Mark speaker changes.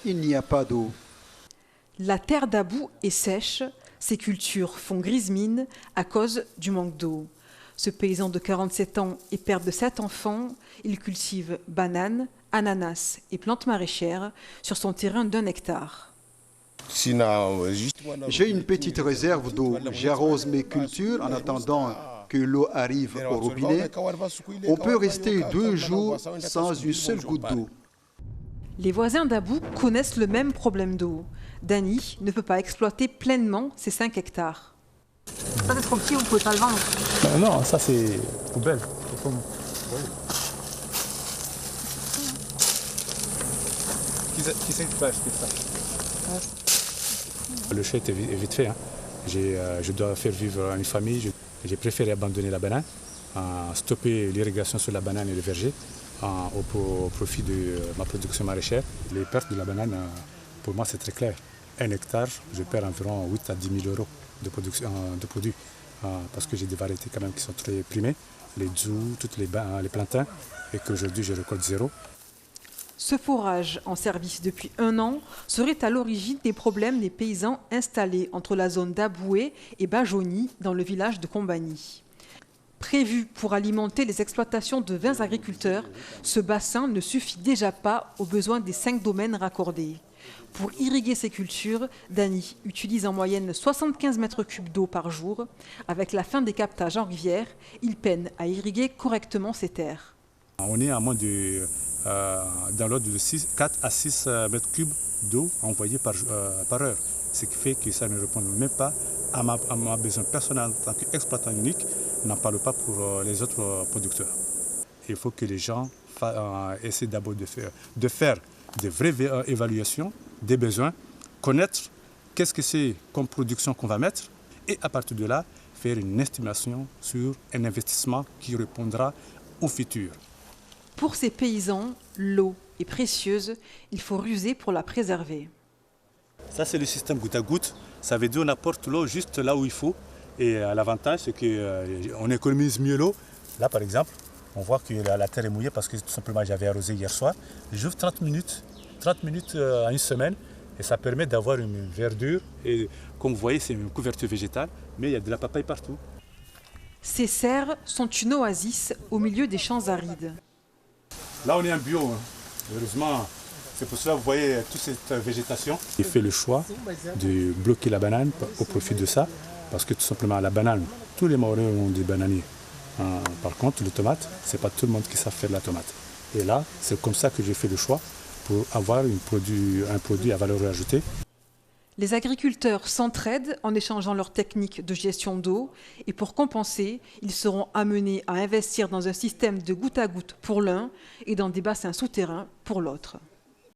Speaker 1: Il n'y a pas d'eau.
Speaker 2: La terre d'Abou est sèche, ses cultures font grise mine à cause du manque d'eau. Ce paysan de 47 ans est père de 7 enfants. Il cultive bananes, ananas et plantes maraîchères sur son terrain d'1 hectare.
Speaker 1: J'ai une petite réserve d'eau. J'arrose mes cultures en attendant que l'eau arrive au robinet. On peut rester 2 jours sans une seule goutte d'eau.
Speaker 2: Les voisins d'Abou connaissent le même problème d'eau. Dany ne peut pas exploiter pleinement ses 5 hectares.
Speaker 3: Ça c'est trop petit, vous ne pouvez pas le vendre.
Speaker 4: Non, ça c'est poubelle. Qui c'est qui peut acheter ça? Le chèque est vite fait. Hein. Je dois faire vivre une famille. J'ai préféré abandonner la banane, stopper l'irrigation sur la banane et le verger au profit de ma production maraîchère. Les pertes de la banane, pour moi, c'est très clair. 1 hectare, je perds environ 8 à 10 000 euros de produits parce que j'ai des variétés quand même qui sont très primées, les dzous, toutes les plantains, et qu'aujourd'hui je récolte 0.
Speaker 2: Ce forage, en service depuis 1 an, serait à l'origine des problèmes des paysans installés entre la zone d'Aboué et Bajoni, dans le village de Combani. Prévu pour alimenter les exploitations de 20 agriculteurs, ce bassin ne suffit déjà pas aux besoins des 5 domaines raccordés. Pour irriguer ces cultures, Dany utilise en moyenne 75 mètres cubes d'eau par jour. Avec la fin des captages en rivière, il peine à irriguer correctement ses terres.
Speaker 4: On est à moins de, dans l'ordre de 4 à 6 mètres cubes d'eau envoyée par heure. Ce qui fait que ça ne répond même pas à ma besoin personnel en tant qu'exploitant unique, n'en parle pas pour les autres producteurs. Il faut que les gens essaient d'abord de faire des vraies évaluations des besoins, connaître qu'est-ce que c'est comme production qu'on va mettre et à partir de là, faire une estimation sur un investissement qui répondra au futur.
Speaker 2: Pour ces paysans, l'eau est précieuse, il faut ruser pour la préserver.
Speaker 4: Ça, c'est le système goutte à goutte. Ça veut dire qu'on apporte l'eau juste là où il faut. Et l'avantage, c'est qu'on économise mieux l'eau. Là, par exemple, on voit que la terre est mouillée parce que tout simplement j'avais arrosé hier soir. J'ouvre 30 minutes à une semaine et ça permet d'avoir une verdure. Et comme vous voyez, c'est une couverture végétale, mais il y a de la papaye partout.
Speaker 2: Ces serres sont une oasis au milieu des champs arides.
Speaker 4: Là, on est en bio. Hein. Heureusement, c'est pour cela que vous voyez toute cette végétation. J'ai fait le choix de bloquer la banane au profit de ça, parce que tout simplement la banane, tous les Maoris ont des bananiers. Par contre, les tomates, ce n'est pas tout le monde qui sait faire la tomate. Et là, c'est comme ça que j'ai fait le choix pour avoir un produit à valeur ajoutée.
Speaker 2: Les agriculteurs s'entraident en échangeant leurs techniques de gestion d'eau et pour compenser, ils seront amenés à investir dans un système de goutte à goutte pour l'un et dans des bassins souterrains pour l'autre.